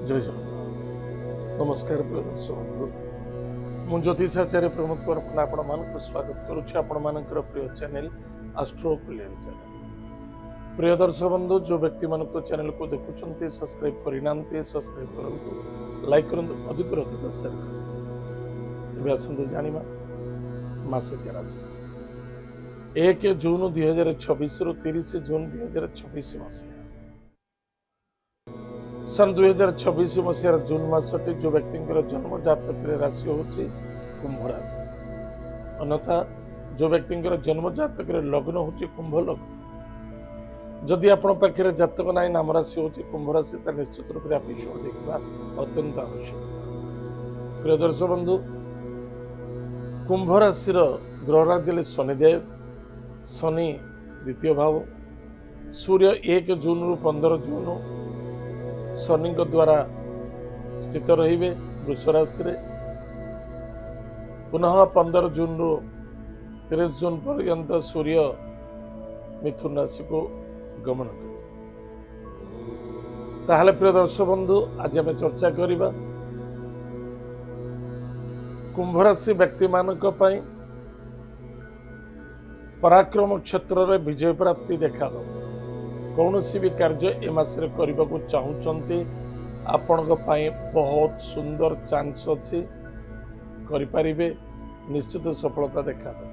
जय जगन्नाथ। नमस्कार प्रिय दर्शक बंधु, मु ज्योतिषाचार्य प्रमोद कुमार पण्डा आपण मानक स्वागत करुच्ची आपण मानकर प्रिय चैनल आस्ट्रो ब्रिलियंट चैनल। प्रिय दर्शक बंधु, जो व्यक्ति मान चैनल को देखुंटे सब्सक्राइब करना सब्सक्राइब करूँ, लाइक करूँ, अधिक अधिक शेयर करें। आसतु जाना मासिक राशि 1 जून 2026 रु 30 जून 2026 मसीहा सन 2026 मसीहार जून मासटी जो व्यक्ति जन्म जातक राशि हूँ कुंभ राशि, अन्यथा जो व्यक्ति जन्म जातक लग्न हूँ कुंभ लग्न। जदि आपण पाखे जातक ना नाम राशि हूँ कुंभ राशि, निश्चित रूप से आप देखा अत्यंत आवश्यक। प्रिय दर्शक बंधु, कुंभ राशि ग्रहराज शनिदेव, शनि द्वितीय भाव, सूर्य 1 जून रु 15 जून शनि द्वारा स्थित रहिबे वृष राशि रे। पुनः 15 जून रु 30 जून पर्यंत सूर्य मिथुन राशि को गमन करें। ताहले प्रिय दर्शक बंधु, आज आम चर्चा करिबा कुंभ राशि व्यक्ति मानक पई पराक्रम क्षेत्र में विजय प्राप्ति देखा दो। कौन सी भी कार्य ए मासरे करने को चाहूँगी आपण बहुत सुंदर चांस अच्छी करें, निश्चित सफलता देखा दे।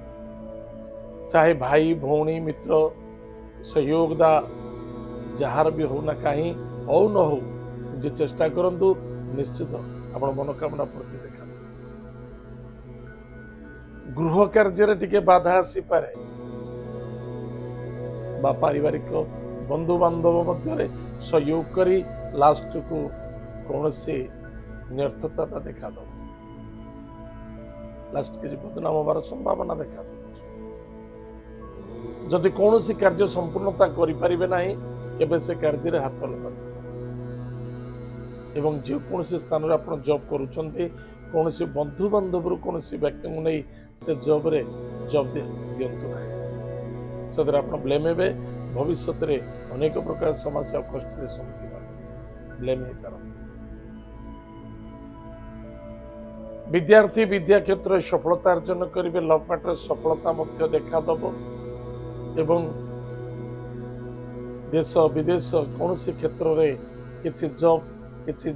चाहे भाई भौणी मित्र सहयोगदा जार भी हो ना कहीं हो न हो, जे चेष्टा करंतु निश्चित आपण मनोकामना पूर्ति देखा। गृह कार्य टिके बाधा आसी पारे, बा पारिवारिक बंधु बांधव मध्य सहयोग करी लास्ट को कौन से निर्थकता देखा दो, लास्ट के बदनाम होबार संभावना देखा दो। जदि कौन सी कार्य संपूर्णता करें ना केबे से कार्य हाथ लगा एवं जो कौन से स्थान रे आपण जॉब करूछंती, कौन से बंधु बांधव कौन से व्यक्ति को नहीं से जॉब रे जॉब दियंतु ना, सदर आपण ब्लेम हेबे। भविष्य रे अनेक प्रकार समस्या कष्ट रे सम्मुखीन ब्लेम हे पार। विद्यार्थी विद्या क्षेत्र सफलता अर्जन करेंगे, लव मैटर सफलता मध्य देखा दब एवं देश विदेश कौन सी क्षेत्र रे किसी जॉब किसी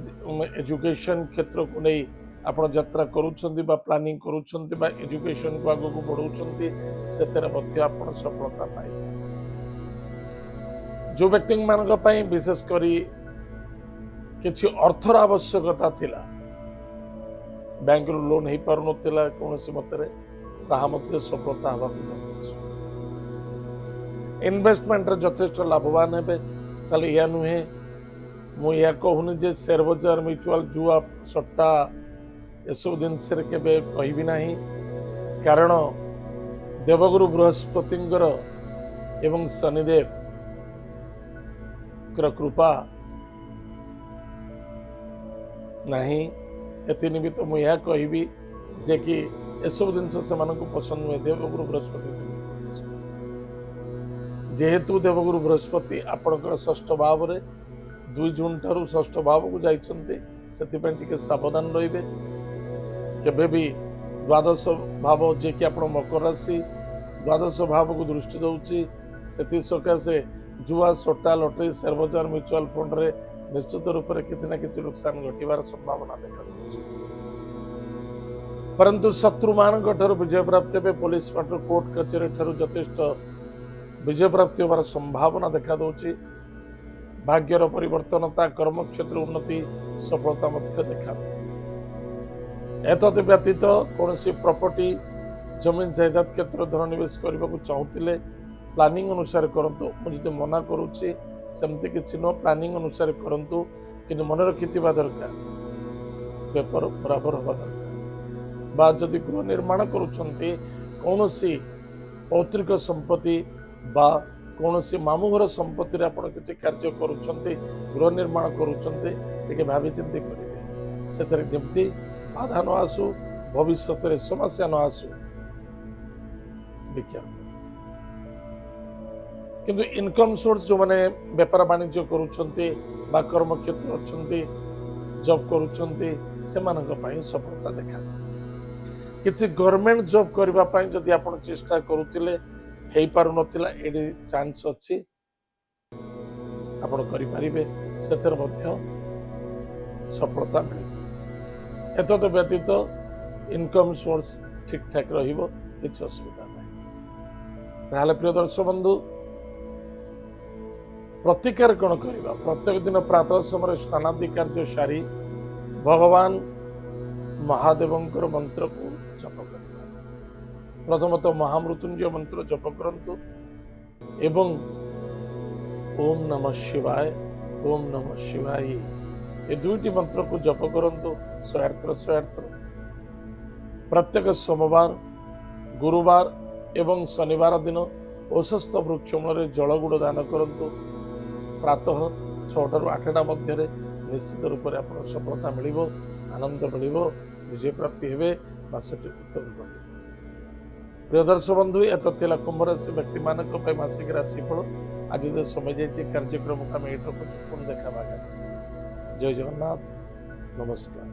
एजुकेशन क्षेत्र को नहीं आपण यात्रा करूछंती बा प्लानिंग करूछंती बा एजुकेशन को आगु को बढ़ाउछंती, सेतेरे मध्य आपण सफलता पाइबे। जो व्यक्ति मानक पई विशेष करी किछि अर्थर आवश्यकता थिला, बैंक रो लोन हे पारु नथिला कौन सी मतरे, ताहा मध्य सफलता हवा को इन्वेस्टमेंट रे यथेष्ट लाभवान हेबे। ताले या नुहे मु या कहूनी जे शेयर बाजार म्यूचुअल जुआ सट्टा एसबु जिनस केबे कहबी नाही, कारण देवगुरु बृहस्पतिंकर एवं शनिदेव कृपा नहीं, एति निमित्त मु या कहबी जे कि एसबु जिनस से पसंद नुहे। देवगुरु बृहस्पति जेहेतु देवगुरु बृहस्पति आपणकर षष्ठ भाव रे 2 जून ठारू षष्ठ भाव को जाइछन्ते, सेतिपय टिके सावधान रहिबे। केबे भी द्वादश भाव जे कि आपण मकर राशि द्वादश भाव को दृष्टि दउची, सेति सकाशे जुआ सट्टा लटरी शेयर बाजार म्यूचुअल फंड रे निश्चित रूप से किसी ना किसी नुकसान घटार संभावना देखा दउची। परंतु शत्रु मान विजय प्राप्ति हे, पुलिस मैटर कोर्ट कचेरी ठारू यथेष्ट विजय प्राप्ति होबार संभावना देखा दउची। भाग्यर परिवर्तनता कर्म क्षेत्र उन्नति सफलता मध्य देखा। एतद व्यतीत कौन सी प्रॉपर्टी जमीन जायदाद क्षेत्र धन निवेश करने को चाहूले प्लानिंग अनुसार करंतु। मुझे मना करुच्ची सेमती किसी न प्लानिंग अनुसार करंतु, कि मन रखिथिबा दरकार पेपर बराबर हवा दरकार। बा जदि गृह निर्माण करुछंती कौन सी पौत्रिक संपत्ति बा कौन सी मामू घर संपत्ति रे आपण किसी कार्य करुछंती, गृह निर्माण करुछंती, टिके भाबी चिंती करिवे। सेतरे जेमती बाधा न आसु, भविष्य रे समस्या न आसु विज्ञान। किंतु इनकम सोर्स जो माने व्यापार वाणिज्य करुछंती बा कर्म क्षेत्र अछंती जॉब करूछंती सेमानक पई सफलता देखा किछि गवर्नमेंट जॉब करबा पई जदि आपण चेष्टा करूतिले हेई पारु नथिला एडी चांस अछि आपण करि परिबे सेतर मध्य सफलता मिले एतद व्यतीत इनकम सोर्स ठीक ठाक रहिबो किछि असुविधा नाही ताहाले प्रिय दर्शक बंधु प्रतिकार कौन करवा प्रत्येक दिन प्रातः समय स्नानादि कार्य सारी भगवान महादेवंकर मंत्र को जप करवा प्रथमतः महामृत्युंजय मंत्र जप करंतु एवं ओम नमः शिवाय ये दुईटी मंत्र को जप करंतु 108 प्रत्येक सोमवार गुरुवार एवं शनिवार दिन औषस्थ वृक्ष मूल जलगुड़ दान करंतु प्रातः 6 ରୁ 8ଟା ମଧ୍ୟରେ ନିଶ୍ଚିତ ରୂପରେ ଆପଣ ସଫଳତା ମିଳିବ ଆନନ୍ଦ ମିଳିବ ବିଜୟ ପ୍ରାପ୍ତି ହେବେ ବା ସେଠି ଉତ୍ତମ କରିବେ ପ୍ରିୟ ଦର୍ଶକ ବନ୍ଧୁ ଏତ ଥିଲା କୁମ୍ଭ ରାଶି ବ୍ୟକ୍ତିମାନଙ୍କ ପାଇଁ ମାସିକ ରାଶିଫଳ ଆଜି ତ ସମୟ ଯାଇଛି କାର୍ଯ୍ୟକ୍ରମକୁ ଆମେ ଏଇଠି ରଖୁଛୁ ପୁଣି ଦେଖା ଜୟ ଜଗନ୍ନାଥ ନମସ୍କାର।